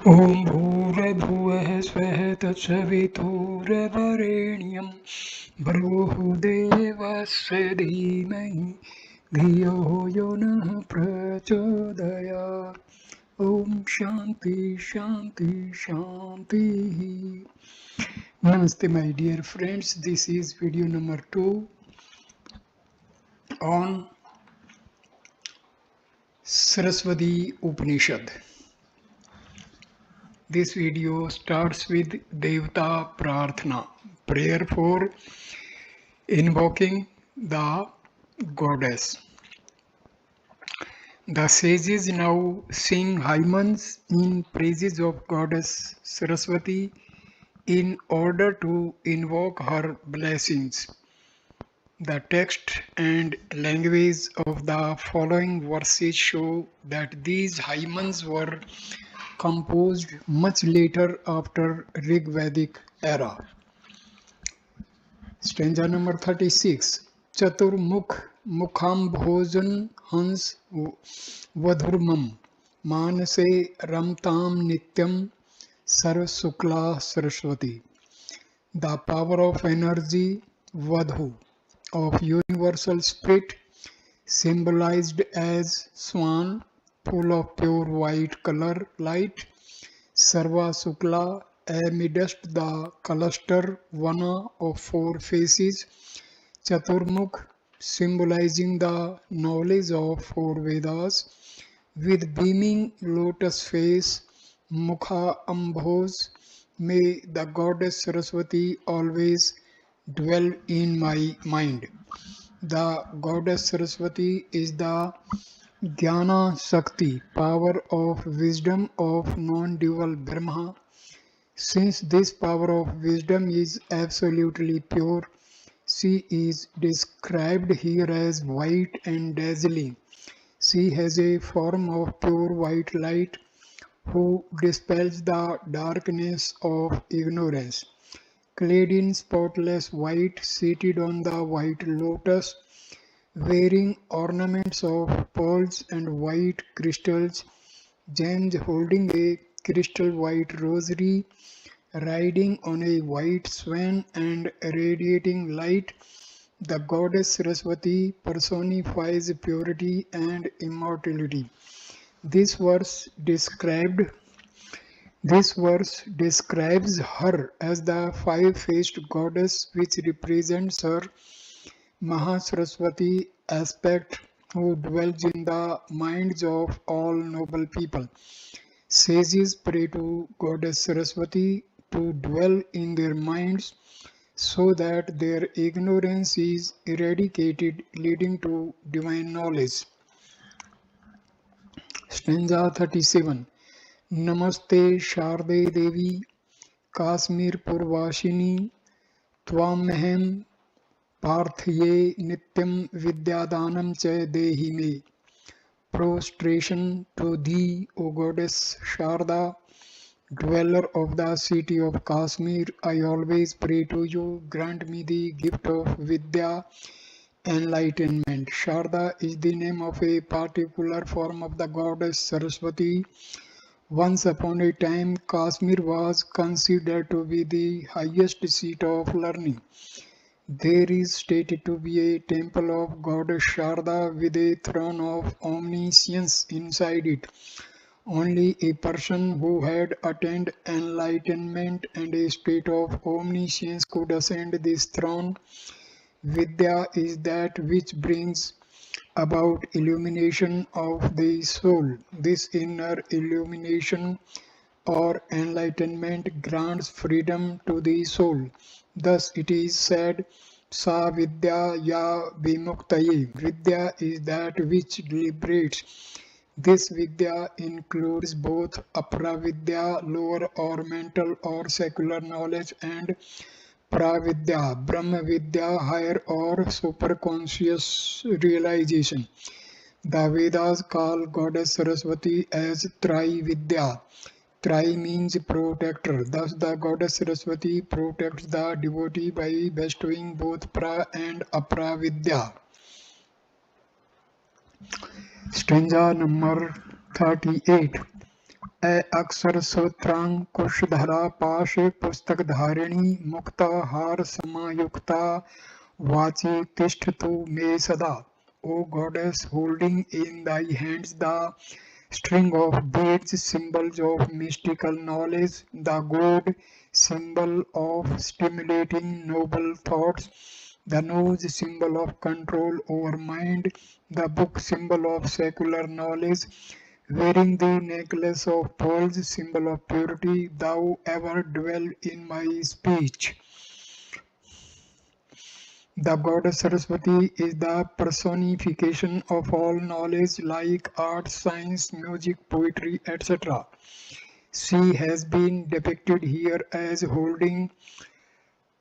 ॐ भूर्भुवः स्वः तत्सवितुर्वरेण्यं भर्गो देवस्य धीमहि धियो यो नः प्रचोदयात्. ॐ शान्ति शान्ति शान्तिः. Namaste my dear friends, this is video number 2 on Sarasvati Upanishad. This video starts with Devta Prarthana, prayer for invoking the goddess. The sages now sing hymns in praises of goddess Sarasvati in order to invoke her blessings. The text and language of the following verses show that these hymns were composed much later after Rig Vedic era. Stanza number 36. Chaturmukh mukham bhojan hans vadhurmam manase ramtam nityam sarvasukla saraswati. The power of energy vadhu of universal spirit symbolized as swan full of pure white color light, Sarva Sukla amidst the cluster Vana of four faces, Chaturmukh symbolizing the knowledge of four Vedas, with beaming lotus face, Mukha Ambhos, may the goddess Saraswati always dwell in my mind. The goddess Saraswati is the Jnana Shakti, power of wisdom of non-dual Brahma. Since this power of wisdom is absolutely pure, she is described here as white and dazzling. She has a form of pure white light who dispels the darkness of ignorance. Clad in spotless white, seated on the white lotus, wearing ornaments of pearls and white crystals, gems, holding a crystal white rosary, riding on a white swan and radiating light, the goddess Saraswati personifies purity and immortality. This verse describes her as the five-faced goddess, which represents her Mahasaraswati aspect who dwells in the minds of all noble people. Sages pray to Goddess Saraswati to dwell in their minds so that their ignorance is eradicated, leading to divine knowledge. Stanza 37. Namaste Sharde Devi Kashmir Purvashini Tvamehem Parthye Nityam Vidyadanam Cha Dehi Me. Prostration to thee, O Goddess Sharda, dweller of the city of Kashmir, I always pray to you, grant me the gift of Vidya, enlightenment. Sharda is the name of a particular form of the goddess Saraswati. Once upon a time, Kashmir was considered to be the highest seat of learning. There is stated to be a temple of Goddess Sharda with a throne of omniscience inside it. Only a person who had attained enlightenment and a state of omniscience could ascend this throne. Vidya is that which brings about illumination of the soul. This inner illumination or enlightenment grants freedom to the soul. Thus it is said, Sa Vidya Ya Vimuktaye. Vidya is that which liberates. This Vidya includes both Apravidya, lower or mental or secular knowledge, and Pravidya, Brahma Vidya, higher or superconscious realization. The Vedas call Goddess Saraswati as Trividya. Tri means protector. Thus the goddess Saraswati protects the devotee by bestowing both pra and apravidya. Stanza number 38. अक्षर सूत्रांग कुशधरा पाशे पुस्तक धारिणी मुक्ता हार समायुक्ता वाची तिष्ठतु मे sada. O goddess, holding in thy hands the string of beads, symbols of mystical knowledge, the god, symbol of stimulating noble thoughts, the nose, symbol of control over mind, the book, symbol of secular knowledge, wearing the necklace of pearls, symbol of purity, thou ever dwell in my speech. The goddess Sarasvati is the personification of all knowledge like art, science, music, poetry, etc. She has been depicted here as holding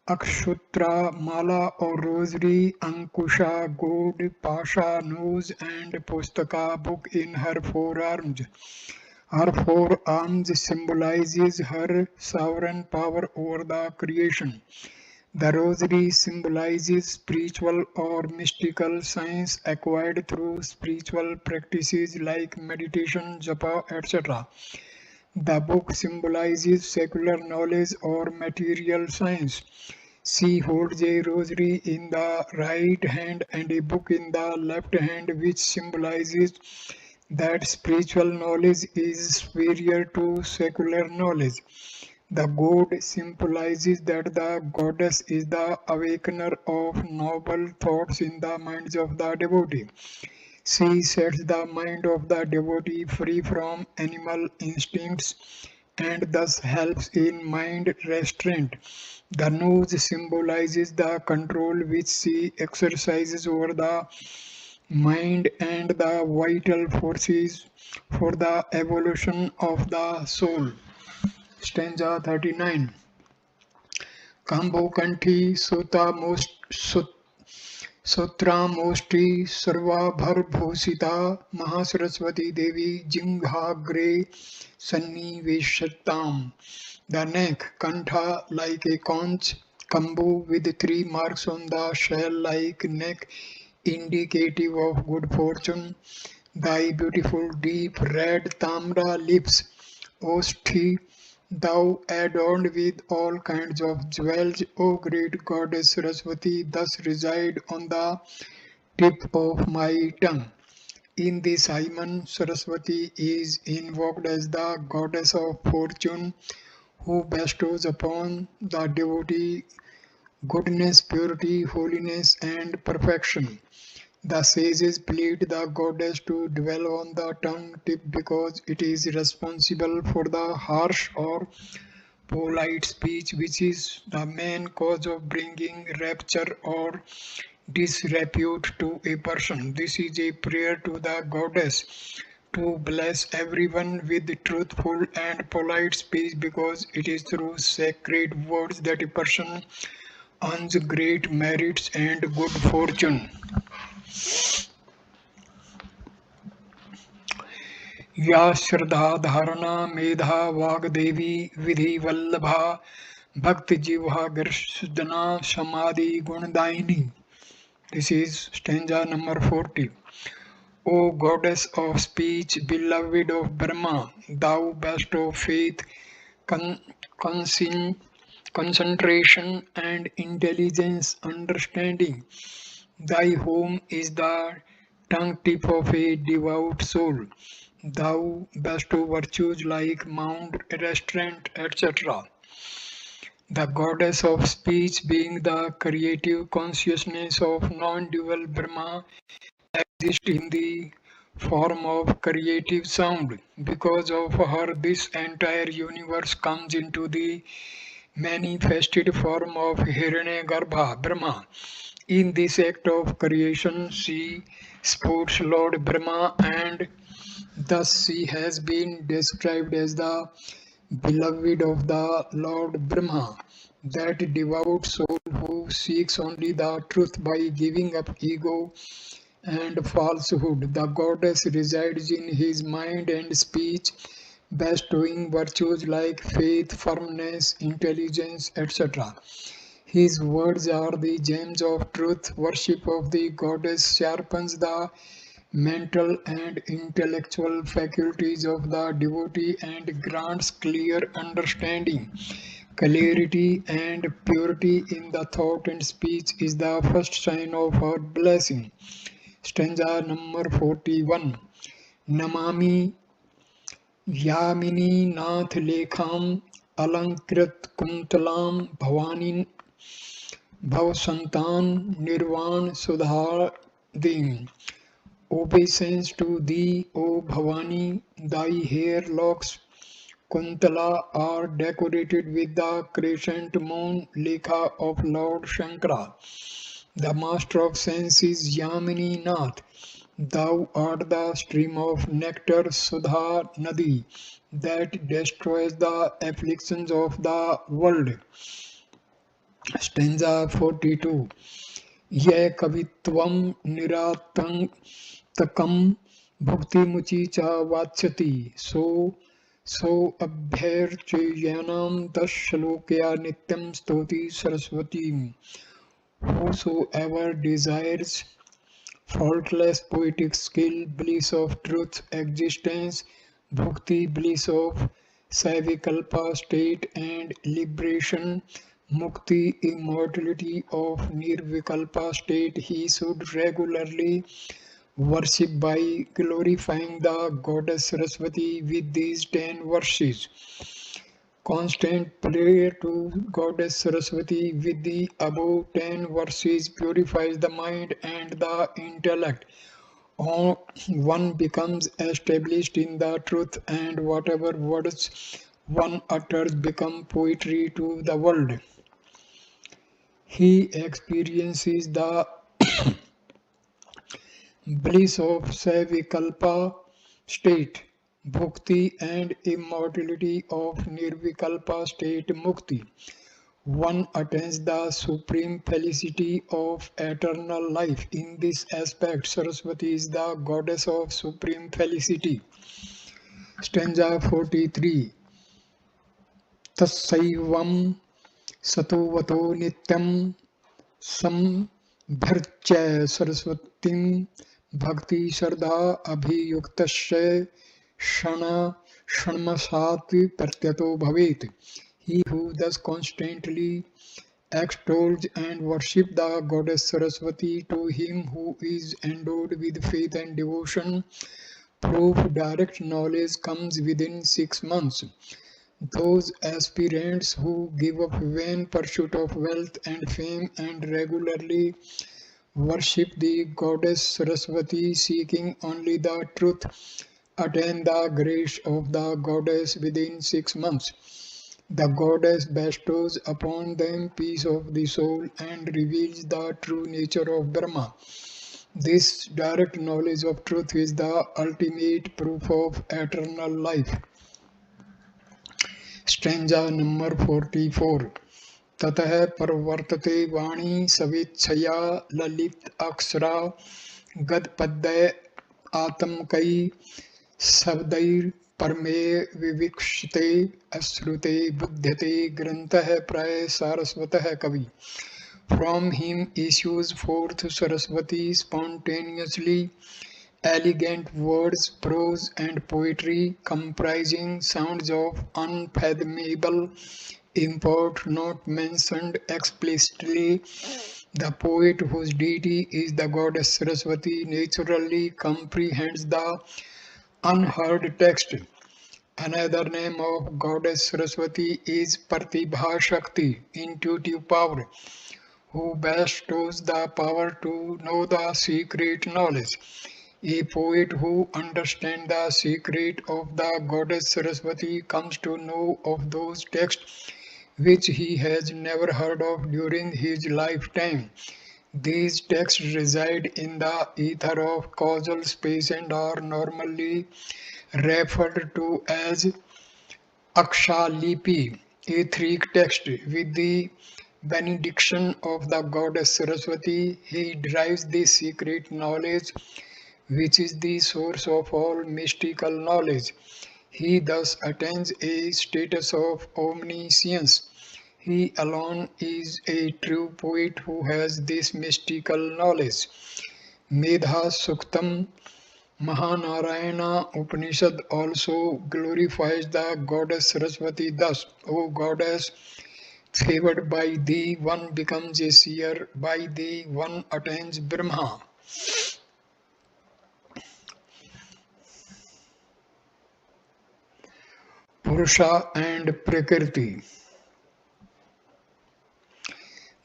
Akshutra, Mala or Rosary, Ankusha, Gold, Pasha, Nose and Pustaka book in her forearms. Her forearms symbolizes her sovereign power over the creation. The rosary symbolizes spiritual or mystical science acquired through spiritual practices like meditation, japa, etc. The book symbolizes secular knowledge or material science. She holds a rosary in the right hand and a book in the left hand, which symbolizes that spiritual knowledge is superior to secular knowledge. The god symbolizes that the goddess is the awakener of noble thoughts in the minds of the devotee. She sets the mind of the devotee free from animal instincts and thus helps in mind restraint. The nose symbolizes the control which she exercises over the mind and the vital forces for the evolution of the soul. Stanza 39. Kambo Kanti Sutta Sutramoshti Sarvabharbhusita Mahasaraswati Devi Jinghagre Sanniveshatam. The neck, Kantha like a conch, Kambu with 3 marks on the shell-like neck, indicative of good fortune. Thy beautiful deep red tamra lips, Oshti, thou adorned with all kinds of jewels, O great goddess Saraswati, thus reside on the tip of my tongue. In this hymn, Saraswati is invoked as the goddess of fortune who bestows upon the devotee goodness, purity, holiness, and perfection. The sages plead the goddess to dwell on the tongue tip because it is responsible for the harsh or polite speech, which is the main cause of bringing rapture or disrepute to a person. This is a prayer to the goddess to bless everyone with truthful and polite speech because it is through sacred words that a person earns great merits and good fortune. या श्रद्धा धारणा मेधा वाग्देवी विधि वल्लभा भक्त जीवा गर्षदना समाधि गुणदायिनी. This is stanza number 40. O goddess of speech, beloved of Brahma, thou best of faith, con- concin- concentration and intelligence, understanding. Thy home is the tongue tip of a devout soul. Thou bestow virtues like mount, restraint, etc. The goddess of speech, being the creative consciousness of non-dual Brahma, exists in the form of creative sound. Because of her, this entire universe comes into the manifested form of Hiranyagarbha, Brahma. In this act of creation, she supports Lord Brahma and thus she has been described as the beloved of the Lord Brahma, that devout soul who seeks only the truth by giving up ego and falsehood. The goddess resides in his mind and speech, bestowing virtues like faith, firmness, intelligence, etc. His words are the gems of truth. Worship of the goddess sharpens the mental and intellectual faculties of the devotee and grants clear understanding. Clarity and purity in the thought and speech is the first sign of her blessing. Stanza number 41. Namami Yamini Nath Lekham Alankrit Kuntalam Bhavani Bhavasantan Nirvan Sudhadim. Obeisance to thee, O Bhavani, thy hair locks Kuntala are decorated with the crescent moon Lekha of Lord Shankara. The master of sense is Yamini Nath. Thou art the stream of nectar Sudha Nadi that destroys the afflictions of the world. Stanza 42. Ye kavitvam niratangtakam bhukti muchi cha vachati so abhyarchayanam tashalokya nityam stoti sarasvati. Whosoever desires faultless poetic skill, bliss of truth existence, bhukti bliss of savikalpa state and liberation, mukti immortality of nirvikalpa state, he should regularly worship by glorifying the goddess Sarasvati with these 10 verses. Constant prayer to Goddess Saraswati with the above 10 verses purifies the mind and the intellect. One becomes established in the truth, and whatever words one utters become poetry to the world. He experiences the bliss of Savikalpa state, Bhukti, and immortality of Nirvikalpa state, Mukti. One attains the supreme felicity of eternal life. In this aspect, Saraswati is the goddess of supreme felicity. Stanza 43. Tassaivam Satovato Nityam Sambharcha Saraswatim Bhakti Shraddha Abhiyuktasya Shanmasat Pratyato Bhavet. He who thus constantly extols and worships the goddess Saraswati, to him who is endowed with faith and devotion, proof direct knowledge comes within 6 months. Those aspirants who give up vain pursuit of wealth and fame and regularly worship the goddess Saraswati, seeking only the truth, attain the grace of the goddess within 6 months. The goddess bestows upon them peace of the soul and reveals the true nature of Brahma. This direct knowledge of truth is the ultimate proof of eternal life. Stanza number 44. Tatah parvartate vani savichaya lalit aksara gad padday atamkai sabdair परमे विविक्षते अश्रुते बुध्यते ग्रंथः प्राय सारस्वतः कवि. From him issues forth Saraswati spontaneously, elegant words, prose and poetry comprising sounds of unfathomable import not mentioned explicitly. The poet whose deity is the goddess Saraswati naturally comprehends the unheard text. Another name of goddess Saraswati is Pratibha Shakti, intuitive power, who bestows the power to know the secret knowledge. A poet who understands the secret of the goddess Saraswati comes to know of those texts which he has never heard of during his lifetime. These texts reside in the ether of causal space and are normally referred to as Akshalipi, etheric text. With the benediction of the goddess Saraswati, he derives the secret knowledge, which is the source of all mystical knowledge. He thus attains a status of omniscience. He alone is a true poet who has this mystical knowledge. Medha Suktam Mahanarayana Upanishad also glorifies the goddess Sarasvati thus: O goddess, favored by thee, one becomes a seer, by thee, one attains Brahma. Purusha and Prakriti.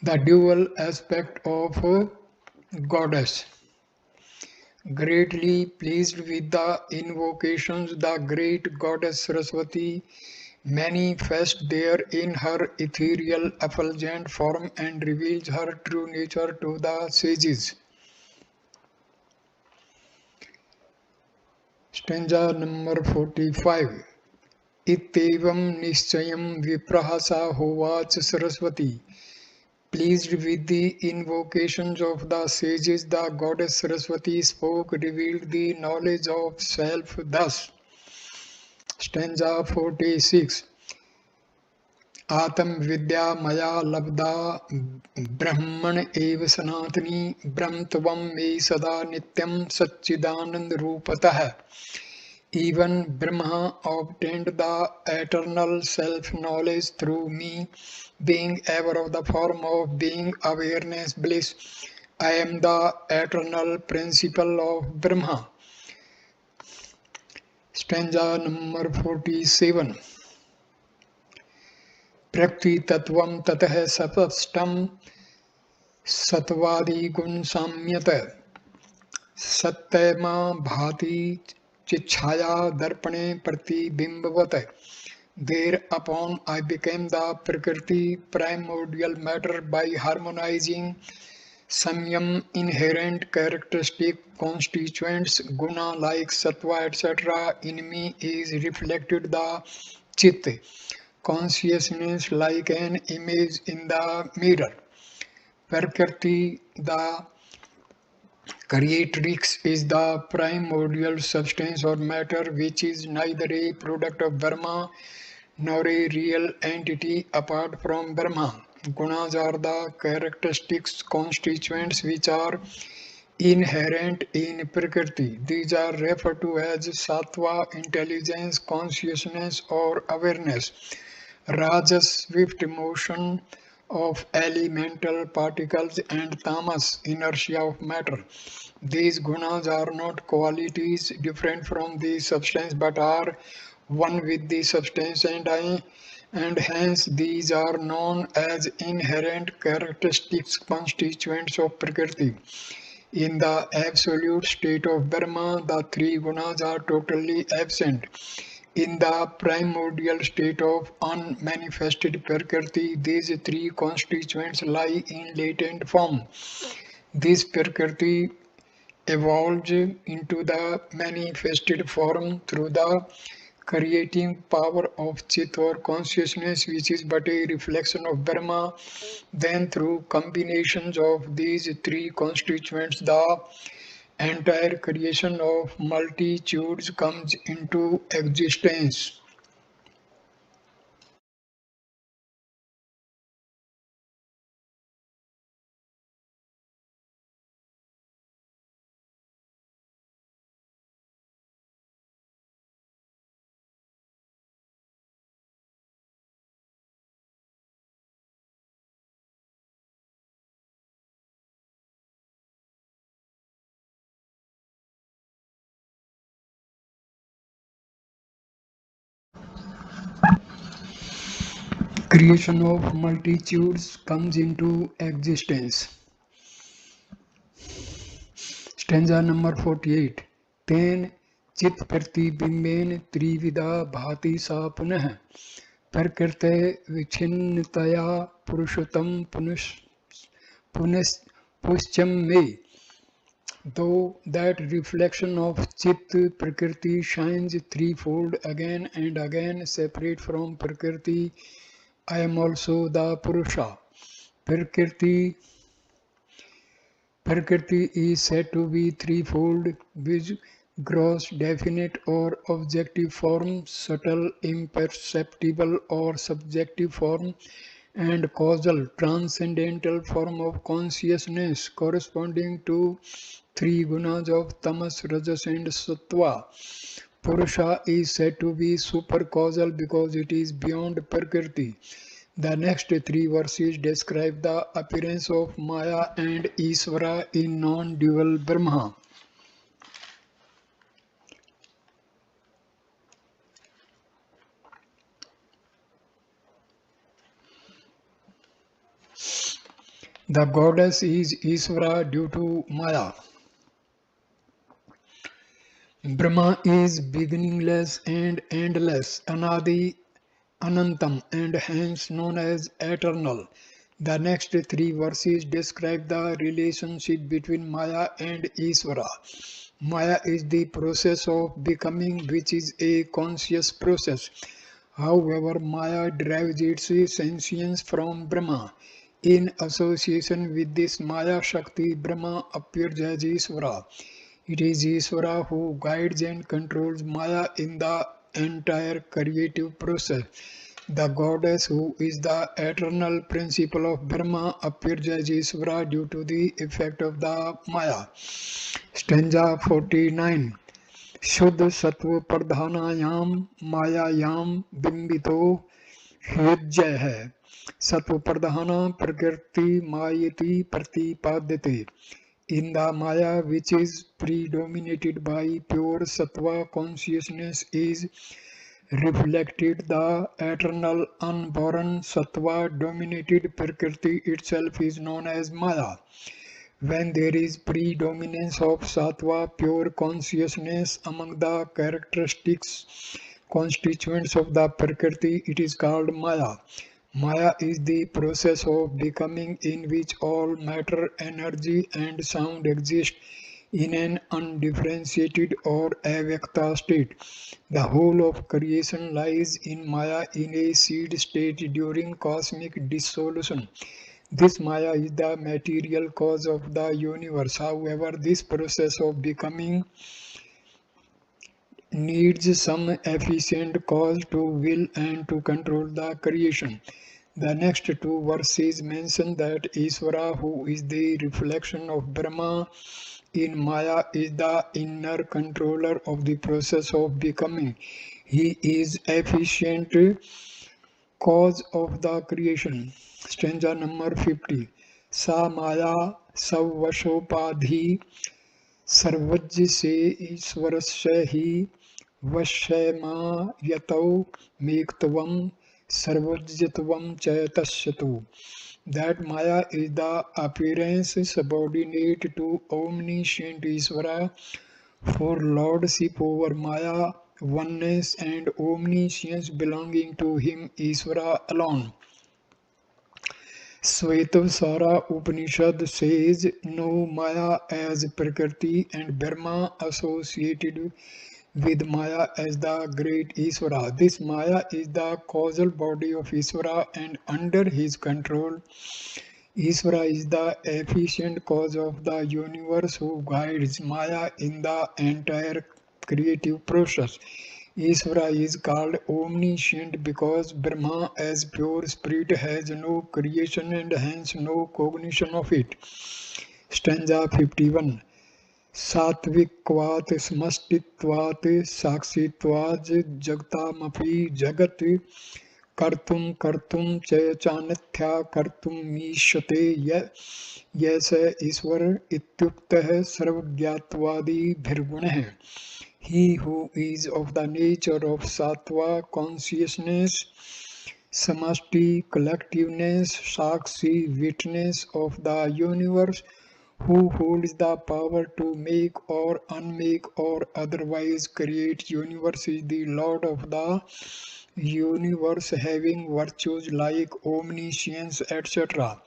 The dual aspect of goddess. Greatly pleased with the invocations, the great goddess Saraswati manifests there in her ethereal effulgent form and reveals her true nature to the sages. Stanza number 45. Itevam nischayam viprahasa hovach Saraswati. Pleased with the invocations of the sages, the goddess Saraswati spoke, revealed the knowledge of self thus. Stanza 46. Atam vidya maya labda brahman eva sanatani brahmtvam me sada nityam satchidanand rupatah. Even Brahma obtained the eternal self-knowledge through me, being ever of the form of being awareness bliss. I am the eternal principle of Brahma. Stanza number 47. Prakriti tattvam tatah sapastam satvadi gun samyata satyama bhati chichaya darpane pratibimbavate. Thereupon I became the Prakriti primordial matter by harmonizing samyam inherent characteristic constituents guna like sattva etc. In me is reflected the chit consciousness like an image in the mirror. Prakriti, the creatrix, is the primordial substance or matter which is neither a product of Brahma nor a real entity apart from Brahma. Gunas are the characteristics constituents which are inherent in Prakriti. These are referred to as sattva, intelligence, consciousness, or awareness. Rajas, swift motion of elemental particles, and tamas, inertia of matter. These gunas are not qualities different from the substance but are one with the substance, and hence these are known as inherent characteristics constituents of Prakriti. In the absolute state of Brahma, the three gunas are totally absent. In the primordial state of unmanifested Prakriti, these three constituents lie in latent form. This Prakriti evolves into the manifested form through the creating power of Chit or consciousness, which is but a reflection of Brahma. Then, through combinations of these three constituents, the entire creation of multitudes comes into existence. Creation of multitudes comes into existence. Stanza number 48. Ten चित प्रतिबिंबेन त्रिविधा भाति सा पुनः प्रकृते विच्छिन्नतया पुरुषोत्तम पुनश्चम में. Though that reflection of Chit Prakriti shines threefold again and again, separate from Prakriti, I am also the Purusha. Prakriti is said to be threefold, which gross, definite or objective form, subtle, imperceptible or subjective form, and causal transcendental form of consciousness corresponding to three gunas of tamas, rajas and sattva. Purusha is said to be super-causal because it is beyond Prakriti. The next three verses describe the appearance of Maya and Isvara in non-dual Brahma. The goddess is Isvara due to Maya. Brahma is beginningless and endless, Anadi, Anantam, and hence known as eternal. The next three verses describe the relationship between Maya and Isvara. Maya is the process of becoming, which is a conscious process. However, Maya derives its sentience from Brahma. In association with this Maya Shakti, Brahma appears as Isvara. It is Isvara who guides and controls Maya in the entire creative process. The goddess, who is the eternal principle of Brahma, appears as Isvara due to the effect of the Maya. Stanza 49. शुद्ध सत्व प्रधानायाम मायायाम बिंबितो ह्युज्य है सत्व प्रधाना प्रकृति मायति प्रतिपाद्यते in the maya which is predominated by pure sattva consciousness is reflected the eternal unborn sattva dominated prakriti itself is known as maya. When there is predominance of sattva, pure consciousness among the characteristics constituents of the Prakriti, it is called Maya. Maya is the process of becoming in which all matter, energy and sound exist in an undifferentiated or avyakta state. The whole of creation lies in Maya in a seed state during cosmic dissolution. This Maya is the material cause of the universe. However, this process of becoming needs some efficient cause to will and to control the creation. The next two verses mention that Isvara, who is the reflection of Brahma in Maya, is the inner controller of the process of becoming. He is efficient cause of the creation. Stanza number 50. Sa Maya Savvashopadhi सर्वज्ञ से ईश्वरस्य हि वश्यमायतौ मेक्त्वं सर्वज्ञत्वं च तस्य तु. That Maya is the appearance subordinate to omniscient Ishvara for lordship over Maya, oneness and omniscience belonging to him Ishvara alone. Svetavsara Upanishad says no Maya as Prakriti and Brahma associated with Maya as the great Isvara. This Maya is the causal body of Isvara and under his control. Isvara is the efficient cause of the universe who guides Maya in the entire creative process. Isvara is called omniscient because Brahma as pure spirit has no creation and hence no cognition of it. Stanza 51. Satvikvat smastitvat sakshitvat jagtamapi jagat kartum kartum chanithya kartum mishate yes Iswar ityuktah sarvagyatvadi bhirgunah. He who is of the nature of sattva consciousness, samasti collectiveness, sakshi witness of the universe, who holds the power to make or unmake or otherwise create universe, is the Lord of the universe, having virtues like omniscience, etc.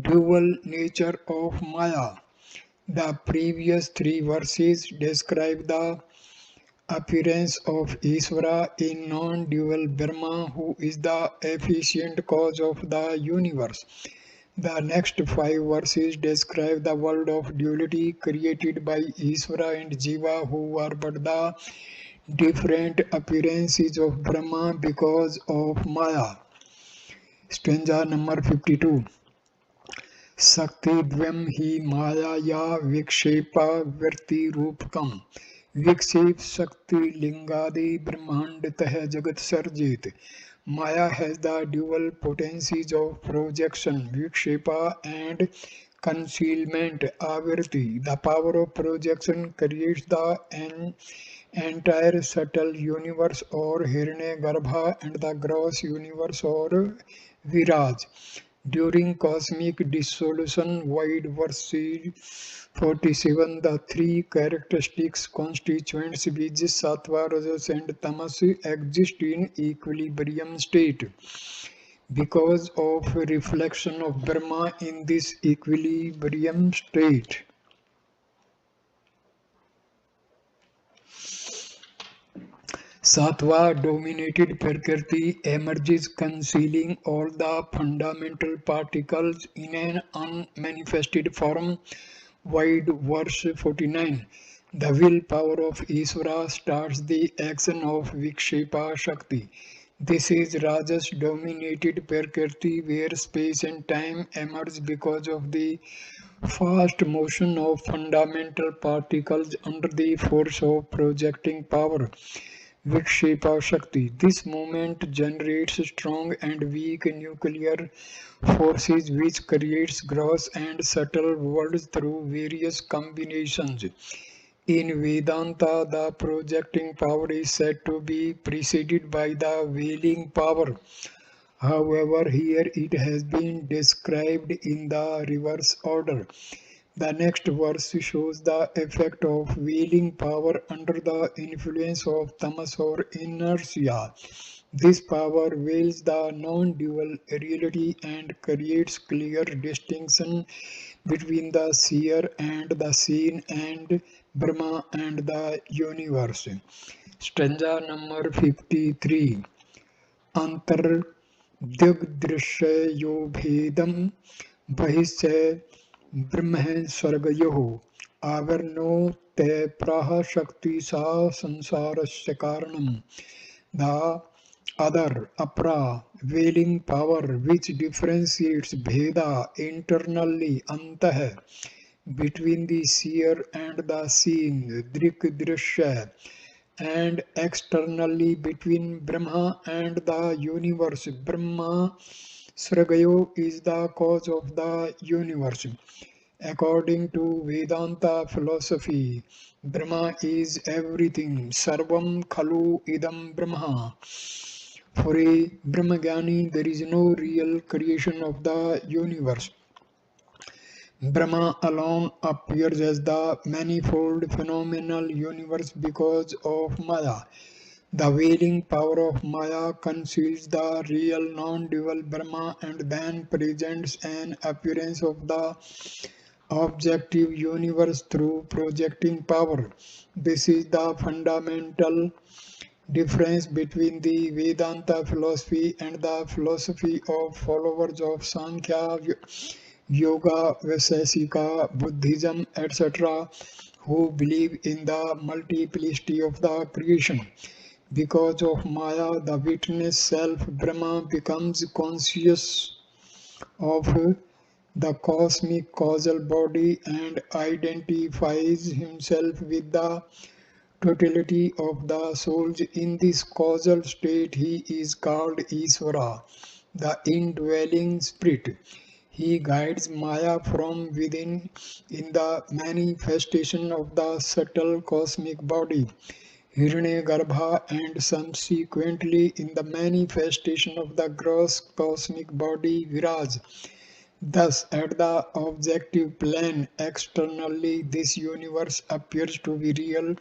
Dual nature of Maya. The previous three verses describe the appearance of Isvara in non-dual Brahma, who is the efficient cause of the universe. The next five verses describe the world of duality created by Isvara and Jiva, who are but the different appearances of Brahma because of Maya. Stanza number 52. शक्तिद्वयं हि मायया विक्षेपा वृत्तिरूपकम् विक्षेप शक्ति लिंगादि ब्रह्मांडतः जगत सर्जित. Maya has the dual potencies of projection, vikshepa, and concealment, avirti. The power of projection creates the entire subtle universe or Hiranyagarbha and the gross universe or Viraj. During cosmic dissolution, void verse 47, the three characteristics constituents which sattva, rajas and tamas exist in equilibrium state. Because of reflection of Brahma in this equilibrium state, Sattva dominated Prakriti emerges concealing all the fundamental particles in an unmanifested form. Void verse 49. The willpower of Isvara starts the action of Vikshepa Shakti. This is Rajas dominated Prakriti where space and time emerge because of the fast motion of fundamental particles under the force of projecting power. Vikshepa Shakti. This movement generates strong and weak nuclear forces which creates gross and subtle worlds through various combinations. In Vedanta, the projecting power is said to be preceded by the veiling power. However, here it has been described in the reverse order. The next verse shows the effect of veiling power under the influence of tamas or inertia. This power veils the non-dual reality and creates clear distinction between the seer and the seen and Brahma and the universe. Stanza number 53. Antar दिग्दृश्ययो भेदं बहिश्च ब्रह्म स्वर्गयोः आवर्णो ते प्राह शक्ति सा संसारस्य कारणम्. The other, apra, veiling power which differentiates bheda internally, antah, between the seer and the seen, drik drishya, and externally between Brahma and the universe. Brahma Sragayo is the cause of the universe. According to Vedanta philosophy, Brahma is everything. Sarvam khalu idam Brahma. For a Brahmagyani, there is no real creation of the universe. Brahma alone appears as the manifold phenomenal universe because of Maya. The veiling power of Maya conceals the real non-dual Brahma and then presents an appearance of the objective universe through projecting power. This is the fundamental difference between the Vedanta philosophy and the philosophy of followers of Sankhya, Yoga, Vaisesika, Buddhism, etc., who believe in the multiplicity of the creation. Because of Maya, the witness self, Brahma, becomes conscious of the cosmic causal body and identifies himself with the totality of the souls. In this causal state, he is called Isvara, the indwelling spirit. He guides Maya from within in the manifestation of the subtle cosmic body, Hiranyagarbha, and subsequently in the manifestation of the gross cosmic body, Viraj. Thus, at the objective plane, externally, this universe appears to be real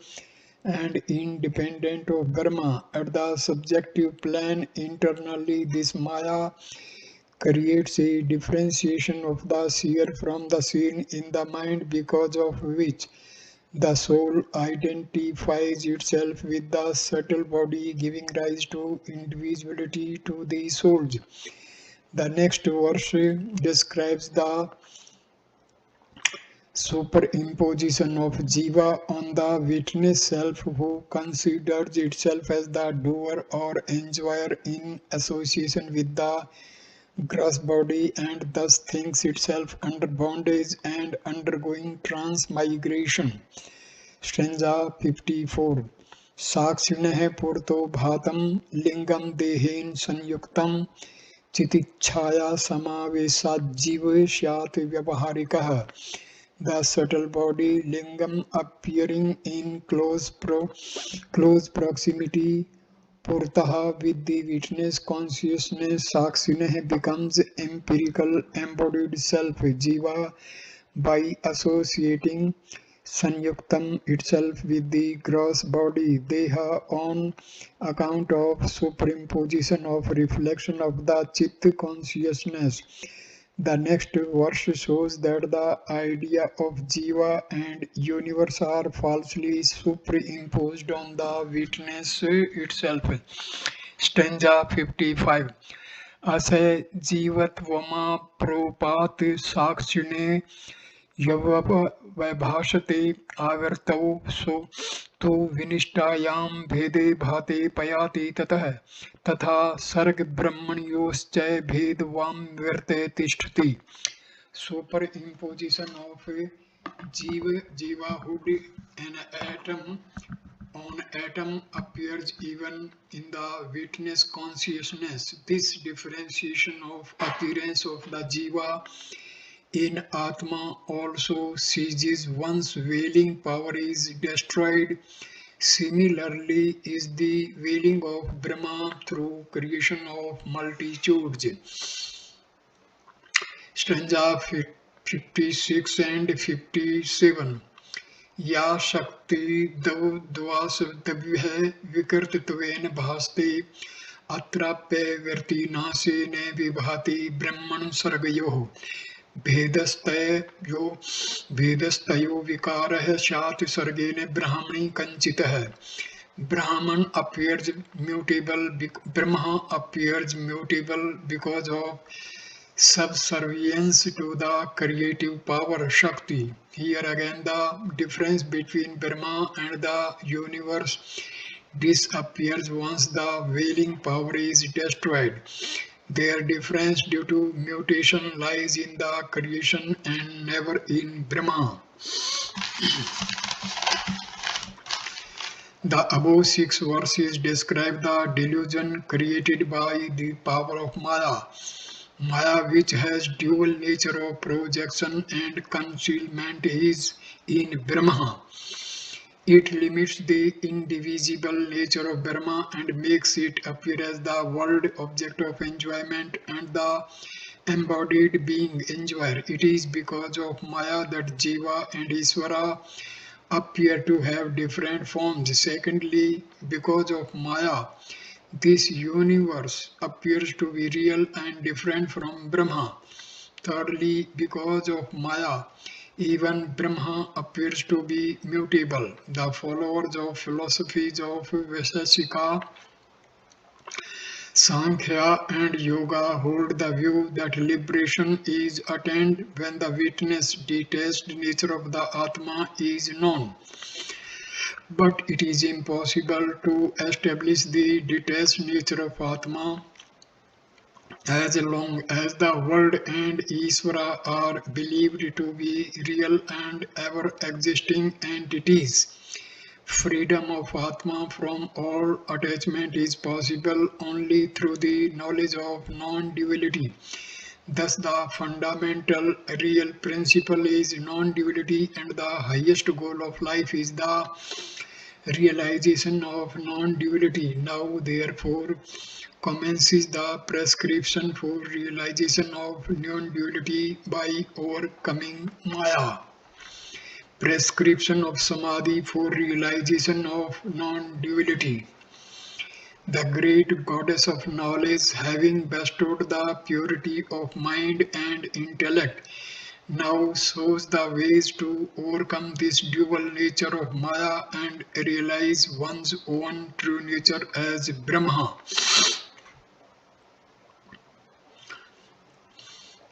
and independent of Brahma. At the subjective plane, internally, this Maya creates a differentiation of the seer from the seen in the mind, because of which the soul identifies itself with the subtle body, giving rise to individuality to the souls. The next verse describes the superimposition of Jiva on the witness self, who considers itself as the doer or enjoyer in association with the gross body, and thus thinks itself under bondage and undergoing transmigration. Stanza 54. Sakshinah purto bhatam lingam dehen sanyuktam chitichhaya samavesad jiva syat vyavaharikah. The subtle body lingam appearing in close proximity Purtaha with the witness consciousness Sakshinah becomes empirical embodied self Jiva by associating Sanyuktam itself with the gross body Deha on account of superimposition of reflection of the Chit consciousness. The next verse shows that the idea of Jiva and universe are falsely superimposed on the witness itself. Stanza 55. Asay jivatvama propat sakshine यवभाषते आवर्तौ सो तो विनिष्टायां भेदे भाते पयाति ततः तथा सर्ग ब्रह्मण्योश्च भेदवां वर्ते तिष्ठति superimposition of jivahood an atom on atom appears even in the witness consciousness. This differentiation of appearance of the jiva in Atma also ceases once wailing power is destroyed. Similarly is the wailing of Brahma through creation of multitudes. Stanza 56 and 57. या शक्ति द्वासव्य विकृतत्वेन भासते अत्राप्यवर्ति नाशेन विभाति ब्रह्मण सर्गयोः भेदस्तयो विकारः स्यात् सर्गेण ब्राह्मणे कंचितः Brahman appears mutable, Brahma appears mutable because of subservience to the creative power Shakti. Here again the difference between Brahma and the universe disappears once the wailing power is destroyed. Their difference due to mutation lies in the creation and never in Brahma. The above 6 verses describe the delusion created by the power of Maya. Maya, which has dual nature of projection and concealment, is in Brahma. It limits the indivisible nature of Brahma and makes it appear as the world object of enjoyment and the embodied being enjoyer. It is because of Maya that Jiva and Isvara appear to have different forms. Secondly, because of Maya, this universe appears to be real and different from Brahma. Thirdly, because of Maya, even Brahma appears to be mutable. The followers of philosophies of Vaisheshika, Sankhya and Yoga hold the view that liberation is attained when the witness detached nature of the Atma is known. But it is impossible to establish the detached nature of Atma as long as the world and Isvara are believed to be real and ever existing entities. Freedom of Atma from all attachment is possible only through the knowledge of non-duality. Thus, the fundamental real principle is non-duality, and the highest goal of life is the realization of non-duality. Now, therefore, commences the prescription for realization of non-duality by overcoming Maya. Prescription of Samadhi for realization of non-duality. The great goddess of knowledge, having bestowed the purity of mind and intellect, now shows the ways to overcome this dual nature of Maya and realize one's own true nature as Brahma.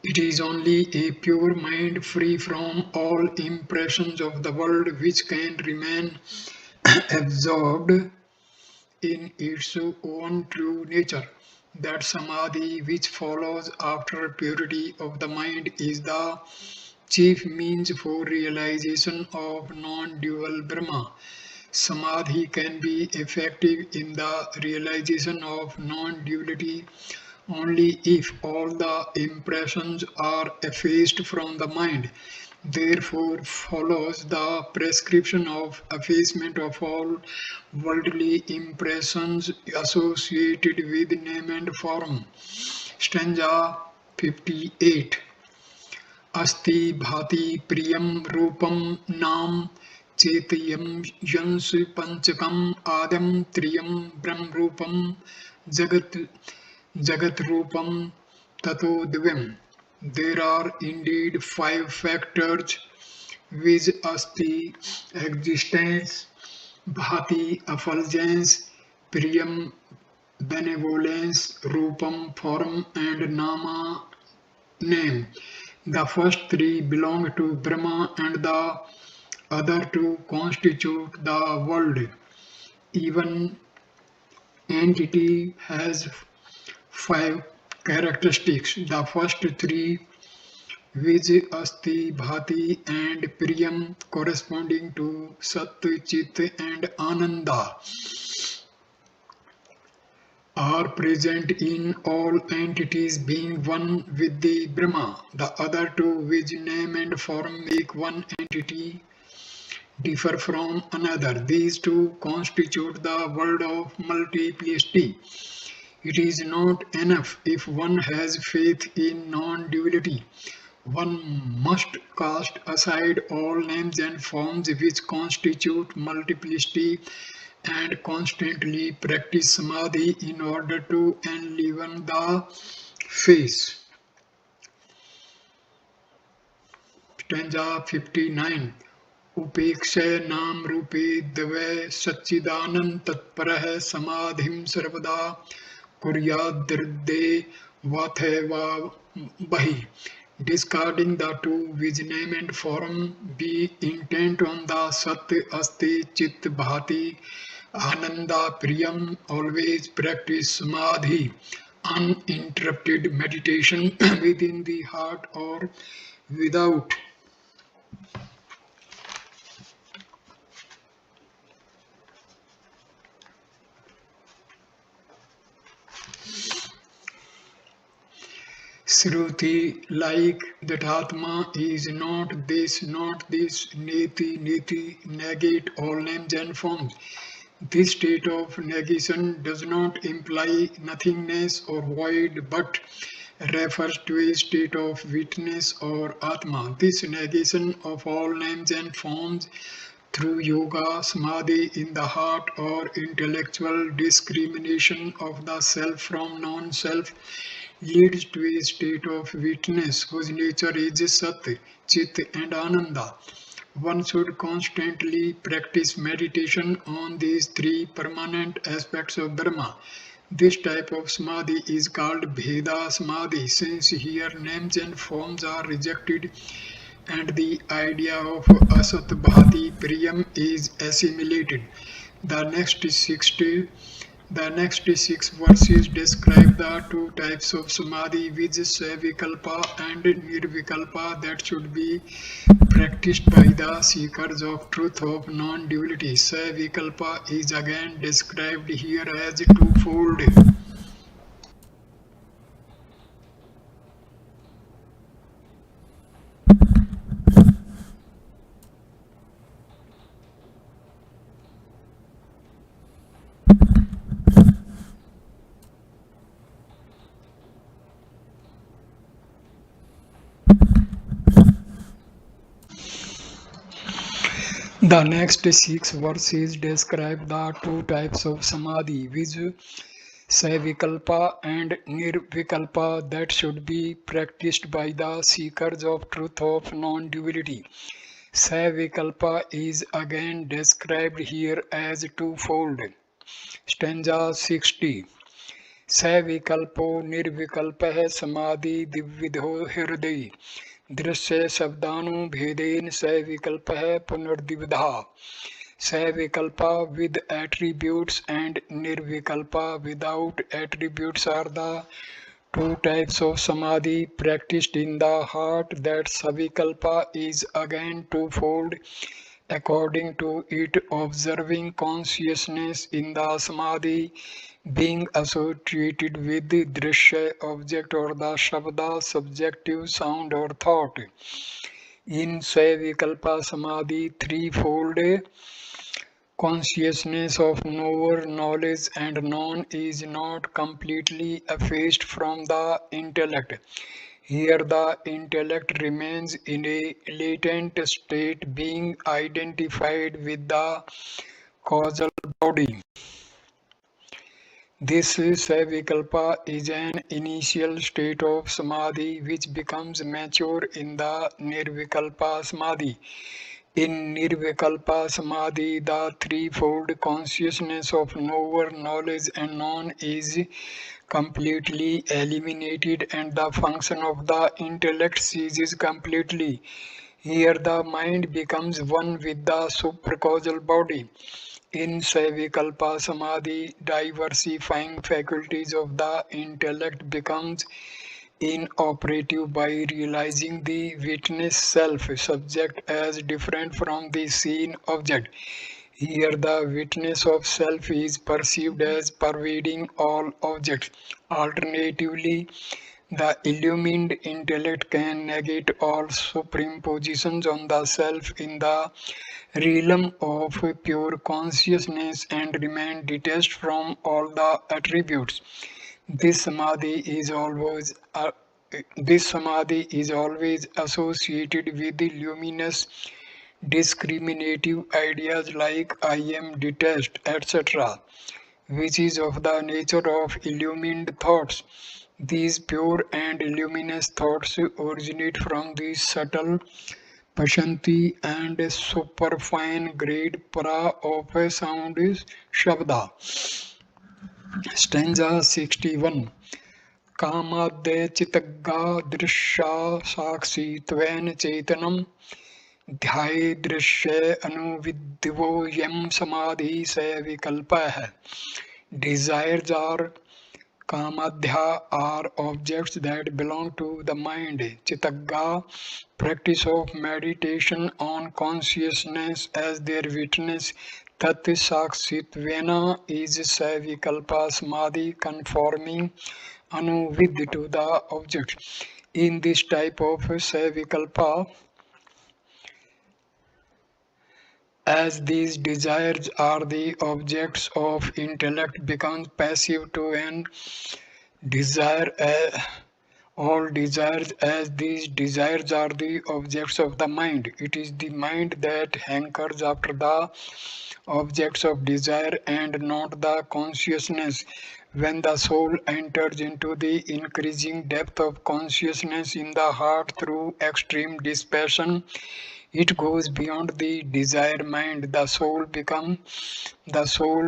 It is only a pure mind free from all impressions of the world which can remain absorbed in its own true nature. that samadhi which follows after purity of the mind is the chief means for realization of non-dual Brahma. Samadhi can be effective in the realization of non-duality only if all the impressions are effaced from the mind. Therefore follows the prescription of effacement of all worldly impressions associated with name and form. Stanza 58. अस्ति भाति प्रियं रूपं नाम चेतयं Jens पंचकम आदम त्रियं ब्रह्म रूपम जगत जगत रूपम ततो दिव्यम. There are indeed five factors which asti existence, bhati effulgence, priyam benevolence, rupam form, and nama name. The first three belong to Brahma and the other two constitute the world. Even entity has five characteristics. The first three, which asti, bhati, and priyam, corresponding to sat, chit, and ananda, are present in all entities being one with the Brahma. The other two, which name and form make one entity, differ from another. These two constitute the world of multiplicity. It is not enough if one has faith in non-duality. One must cast aside all names and forms which constitute multiplicity and constantly practice samadhi in order to enliven the face. Stanza 59. उपेक्षय नाम रूपे द्वय सच्चिदानंद तत्परः समाधिं सर्वदा कुर्याद्दे वाथैवा बहि. Discarding the two which name and form, be intent on the sat, asti, chit, bhati, ananda, priyam. Always practice samadhi, uninterrupted meditation within the heart or without. Shruti, like that Atma is not this, neti, negate all names and forms. This state of negation does not imply nothingness or void, but refers to a state of witness or Atma. This negation of all names and forms through yoga, samadhi in the heart, or intellectual discrimination of the self from non-self leads to a state of witness whose nature is sat, chit, and ananda. One should constantly practice meditation on these three permanent aspects of Brahma. This type of samadhi is called Bheda Samadhi, since here names and forms are rejected and the idea of Asat Bhati Priyam is assimilated. The next 6 verses describe the two types of samadhi, which is Savikalpa and Nirvikalpa, that should be practiced by the seekers of truth of non-duality. Savikalpa is again described here as twofold. The next 6 verses describe the two types of samadhi, which Savikalpa and Nirvikalpa, that should be practiced by the seekers of truth of non-duality. Savikalpa is again described here as twofold. Stanza 60. Savikalpo Nirvikalpa Samadhi Dividho Hridayi. दृश्य शब्दानुभेदेन स विकल्प है पुनर्द्विधा. Savikalpa with attributes and Nirvikalpa without attributes are the two types of samadhi practiced in the heart. That Savikalpa is again twofold. According to it, observing consciousness in the samadhi being associated with the drishya object or the shabda subjective sound or thought. In Savikalpa Samadhi, threefold consciousness of knower, knowledge, and known is not completely effaced from the intellect. Here, the intellect remains in a latent state, being identified with the causal body. This Savikalpa is an initial state of samadhi which becomes mature in the Nirvikalpa Samadhi. In Nirvikalpa Samadhi, the threefold consciousness of knower, knowledge, and known is completely eliminated and the function of the intellect ceases completely. Here the mind becomes one with the supracausal body. In Savikalpa Samadhi, diversifying faculties of the intellect becomes inoperative by realizing the witness self subject as different from the seen object. Here the witness of self is perceived as pervading all objects. Alternatively, the illumined intellect can negate all superimpositions on the self in the realm of pure consciousness and remain detached from all the attributes. This samadhi is always associated with the luminous discriminative ideas like I am detached, etc., which is of the nature of illumined thoughts. These pure and luminous thoughts originate from the subtle Pashanti and superfine grade para of a sound is Shabda. Stanza 61. Kamadya chitagga drishya sakshi tven chetanam ध्याये दृश्य अनुविद्यो यम समाधि से विकल्प है. Desires are kamadhya are objects that belong to the mind. Chitagga, practice of meditation on consciousness as their witness. Tat sakshitvena is savikalpa samadhi conforming anuvid to the object. In this type of savikalpa, as these desires are the objects of intellect, becomes passive to an desire. All desires, as these desires are the objects of the mind. It is the mind that hankers after the objects of desire and not the consciousness. When the soul enters into the increasing depth of consciousness in the heart through extreme dispassion, it goes beyond the desire mind. The soul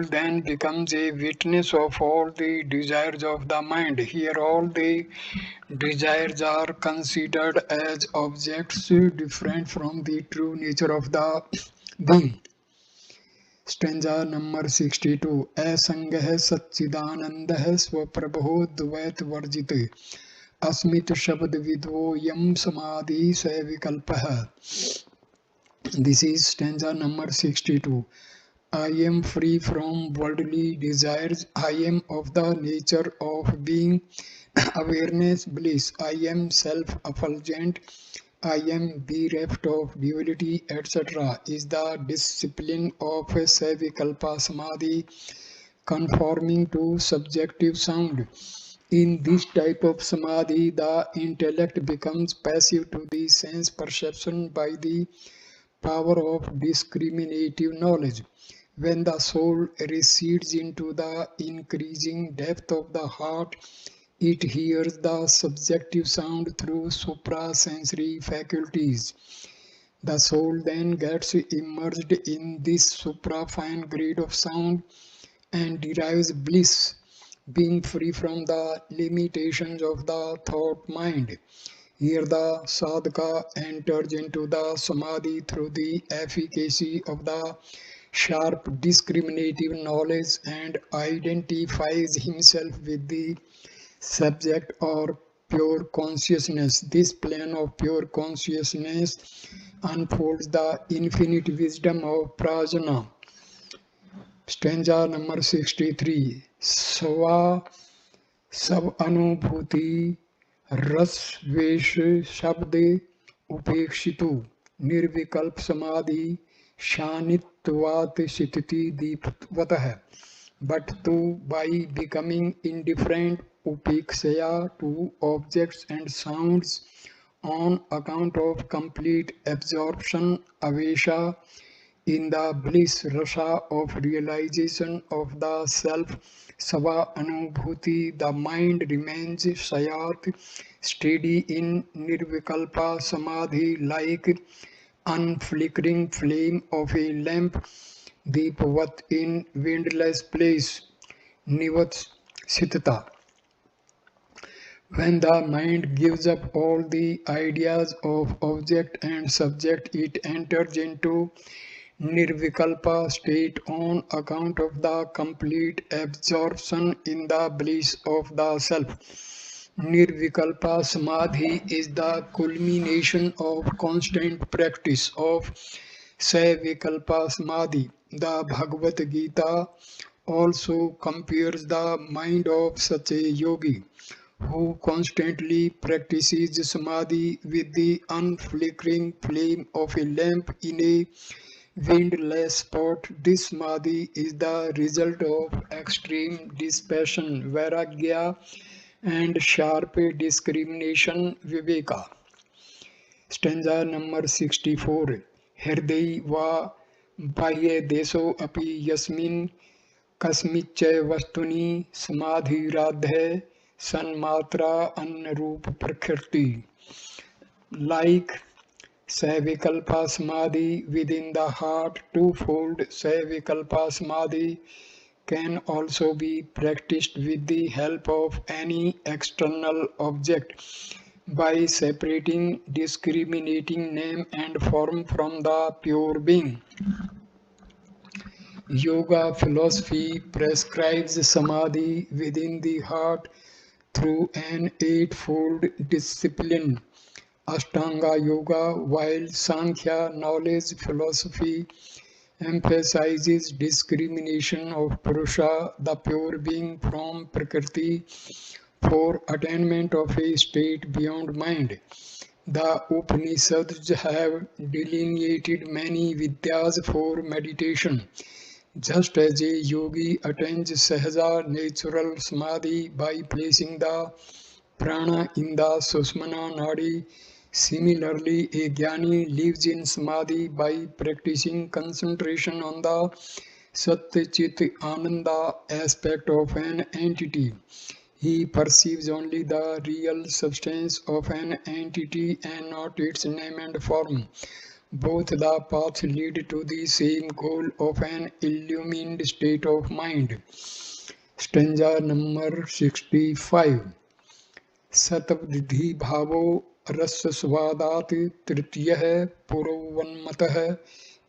then becomes a witness of all the desires of the mind. Here all the desires are considered as objects different from the true nature of the being. Stanza number 62. Asangah Satchidanandah Swaprabho Dvait Varjit Asmit Shabd Vidvo Yam Samadhi Savikalpah. This is stanza number 62. I am free from worldly desires. I am of the nature of being, awareness, bliss. I am self-effulgent. I am bereft of duality, etc. is the discipline of Savikalpa Samadhi conforming to subjective sound. In this type of samadhi, the intellect becomes passive to the sense perception by the power of discriminative knowledge. When the soul recedes into the increasing depth of the heart, it hears the subjective sound through suprasensory faculties. The soul then gets immersed in this suprafine grade of sound and derives bliss, being free from the limitations of the thought mind. Here the sadhaka enters into the samadhi through the efficacy of the sharp discriminative knowledge and identifies himself with the subject or pure consciousness. This plane of pure consciousness unfolds the infinite wisdom of prajna. Stanza number 63. Sva सब अनुभूति रस वेश शब्द उपेक्षितु निर्विकल्प समाधि शानित्वात् स्थिति दीपवतः. But to by becoming indifferent upekshaya to objects and sounds on account of complete absorption avesha in the bliss rasa of realization of the self sava anubhuti, the mind remains sayat steady in nirvikalpa samadhi like unflickering flame of a lamp deepavat in windless place nivat sitata. When the mind gives up all the ideas of object and subject, it enters into nirvikalpa state on account of the complete absorption in the bliss of the self. Nirvikalpa samadhi is the culmination of constant practice of savikalpa samadhi. The Bhagavad Gita also compares the mind of such a yogi who constantly practices samadhi with the unflickering flame of a lamp in a windless spot. This samadhi is the result of extreme dispassion, vairagya, and sharp discrimination, viveka. Stanza number 64. Hriday va bahye deso api yasmin kasmichay vastuni samadhiradhe sanmatra annarup prakriti. Like Savikalpa Samadhi within the heart, twofold Savikalpa Samadhi can also be practiced with the help of any external object by separating discriminating name and form from the pure being. Yoga philosophy prescribes samadhi within the heart through an eightfold discipline. Ashtanga Yoga, while Sankhya knowledge philosophy emphasizes discrimination of Purusha, the pure being, from Prakriti for attainment of a state beyond mind. The Upanishads have delineated many vidyas for meditation. Just as a yogi attains sahaja natural samadhi by placing the prana in the Susmana Nadi, similarly, a jnani lives in samadhi by practicing concentration on the Sat Chit Ananda aspect of an entity. He perceives only the real substance of an entity and not its name and form. Both the paths lead to the same goal of an illumined state of mind. Stanza number 65. सतबुद्धि भावो रसस्वादात् तृतीयः पुरोवन्मतः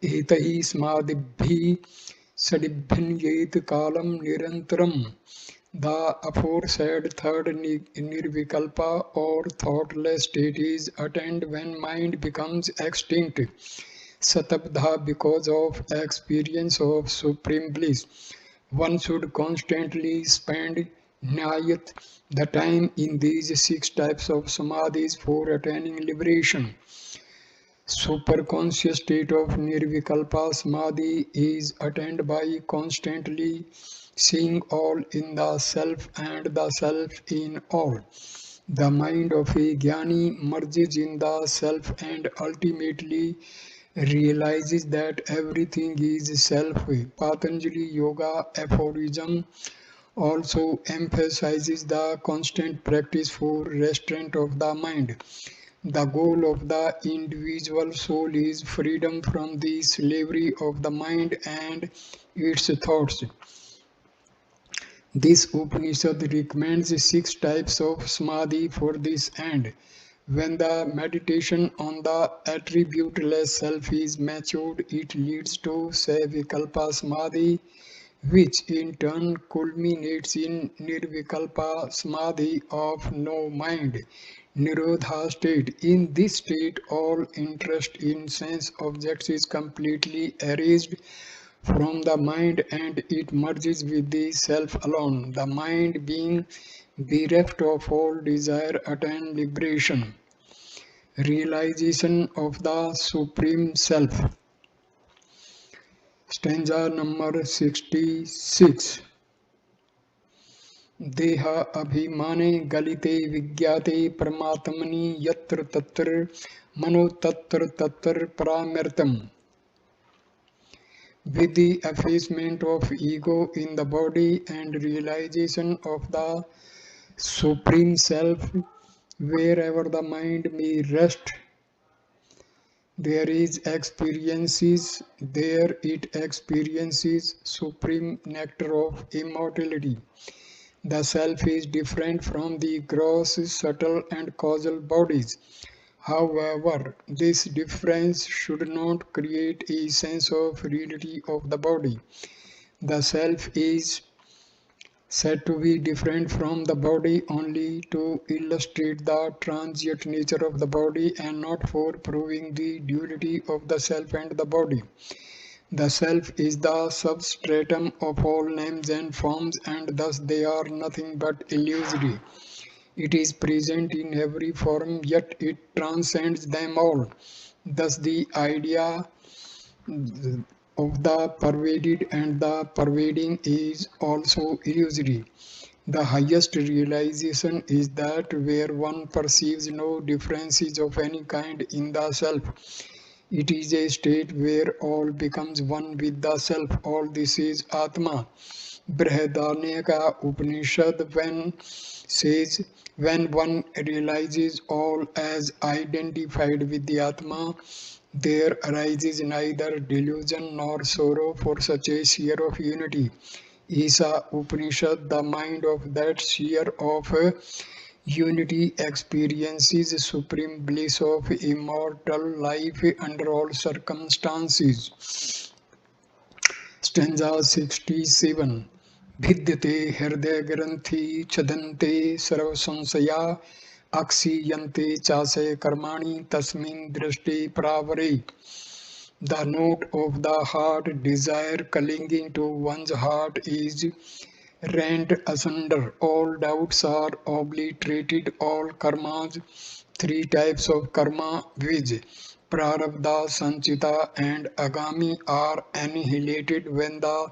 एतैः स्मादिभिः सडिभिन्येत कालं निरन्तरम्. The aforesaid third nirvikalpa or thoughtless state is attained when mind becomes extinct. Satabdha, because of experience of supreme bliss. One should constantly spend nyayat, the time, in these 6 types of samadhis for attaining liberation. Superconscious state of nirvikalpa samadhi is attained by constantly seeing all in the self and the self in all. The mind of a jnani merges in the self and ultimately realizes that everything is self. Patanjali Yoga aphorism also emphasizes the constant practice for restraint of the mind. The goal of the individual soul is freedom from the slavery of the mind and its thoughts. This Upanishad recommends 6 types of samadhi for this end. When the meditation on the attributeless self is matured, it leads to Savikalpa Samadhi, which in turn culminates in Nirvikalpa Samadhi of no mind, Nirodha state. In this state, all interest in sense objects is completely erased from the mind and it merges with the self alone. The mind being bereft of all desire attains liberation, realization of the Supreme Self. Stanza number 66. देह अभिमाने गलिते विज्ञाते परमात्मनि यत्र तत्र मनो तत्र तत्र परामर्तम. With the effacement of ego in the body and realization of the Supreme Self, wherever the mind may rest, there it experiences supreme nectar of immortality. The self is different from the gross, subtle and causal bodies. However, this difference should not create a sense of reality of the body. The self is said to be different from the body only to illustrate the transient nature of the body and not for proving the duality of the self and the body. The self is the substratum of all names and forms, and thus they are nothing but illusory. It is present in every form, yet it transcends them all. Thus the idea of the pervaded and the pervading is also illusory. The highest realization is that where one perceives no differences of any kind in the self. It is a state where all becomes one with the self. All this is Atma. Brihadaranyaka Upanishad says, when one realizes all as identified with the Atma, there arises neither delusion nor sorrow for such a sphere of unity. Isa Upanishad, the mind of that sphere of unity experiences supreme bliss of immortal life under all circumstances. Stanza 67. Vidyate hridaya granthi chadante sarvasansaya akshiyante chase karmani tasmin drishti pravare. The note of the heart, desire clinging to one's heart is rent asunder. All doubts are obliterated. All karmas, three types of karma, viz. Prarabdha, Sanchita and Agami, are annihilated when the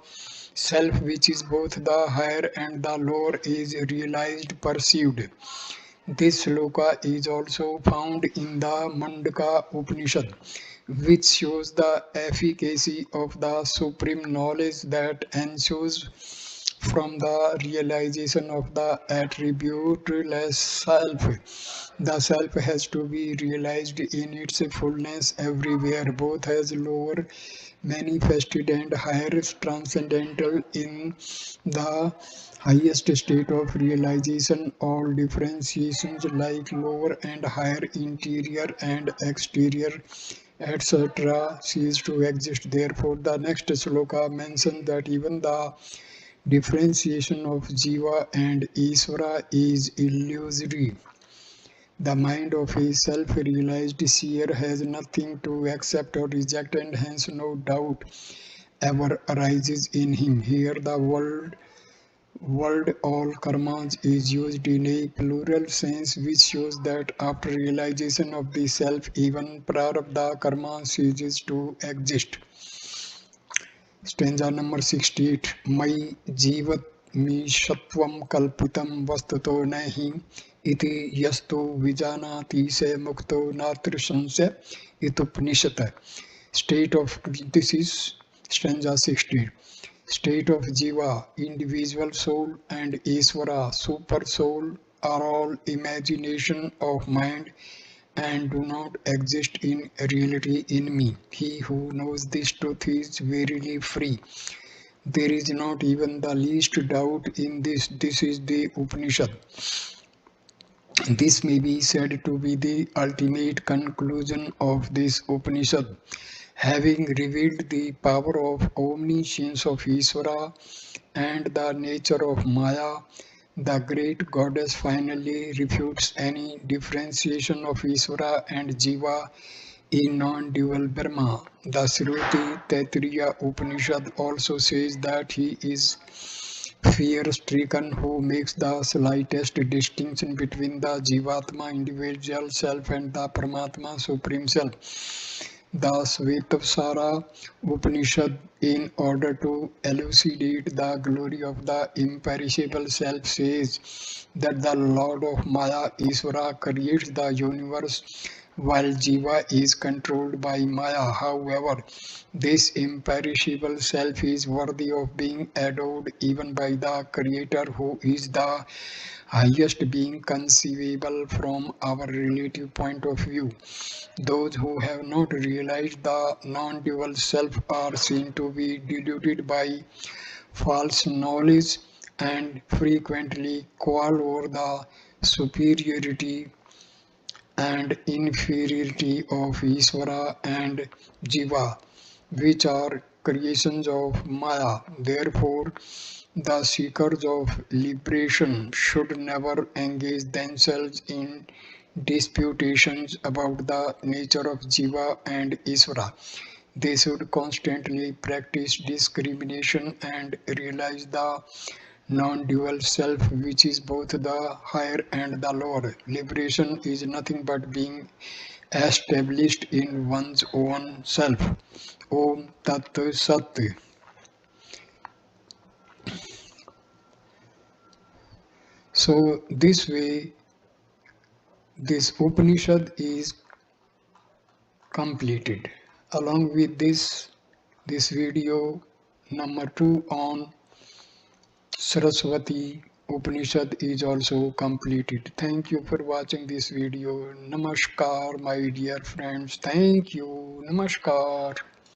self, which is both the higher and the lower, is realized, perceived. This sloka is also found in the Mandaka Upanishad, which shows the efficacy of the supreme knowledge that ensues from the realization of the attributeless self. The self has to be realized in its fullness everywhere, both as lower manifested and higher transcendental. In the highest state of realization, all differentiations like lower and higher, interior and exterior, etc., cease to exist. Therefore, the next sloka mentions that even the differentiation of Jiva and Isvara is illusory. The mind of a self-realized seer has nothing to accept or reject, and hence no doubt ever arises in him. Here the word all karmas is used in a plural sense, which shows that after realization of the self, even prarabdha karma ceases to exist. Stanza number 68. Mai jivat mi shatvam kalpitam vastuto nahi iti yastu vijanati se mukto natri sansya itupanishata. This is stanza 60. State of Jiva, individual soul, and Isvara, super soul, are all imagination of mind and do not exist in reality in me. He who knows this truth is verily free. There is not even the least doubt in this. This is the Upanishad. This may be said to be the ultimate conclusion of this Upanishad. Having revealed the power of omniscience of Ishvara and the nature of Maya, the great goddess finally refutes any differentiation of Ishvara and Jiva in non-dual Brahma. The Shruti Taittiriya Upanishad also says that he is fear-stricken who makes the slightest distinction between the Jivatma individual self and the Paramatma supreme self. The Svetasvara Upanishad, in order to elucidate the glory of the imperishable self, says that the Lord of Maya, Isvara, creates the universe while Jiva is controlled by Maya. However, this imperishable self is worthy of being adored even by the Creator, who is the highest being conceivable from our relative point of view. Those who have not realized the non-dual self are seen to be deluded by false knowledge and frequently quarrel over the superiority and inferiority of Ishvara and Jiva, which are creations of Maya. Therefore, the seekers of liberation should never engage themselves in disputations about the nature of Jiva and Isvara. They should constantly practice discrimination and realize the non-dual self, which is both the higher and the lower. Liberation is nothing but being established in one's own self. Om Tat Sat. So this way, this Upanishad is completed. Along with this video number 2 on Sarasvati Upanishad is also completed. Thank you for watching this video. Namaskar, my dear friends. Thank you. Namaskar.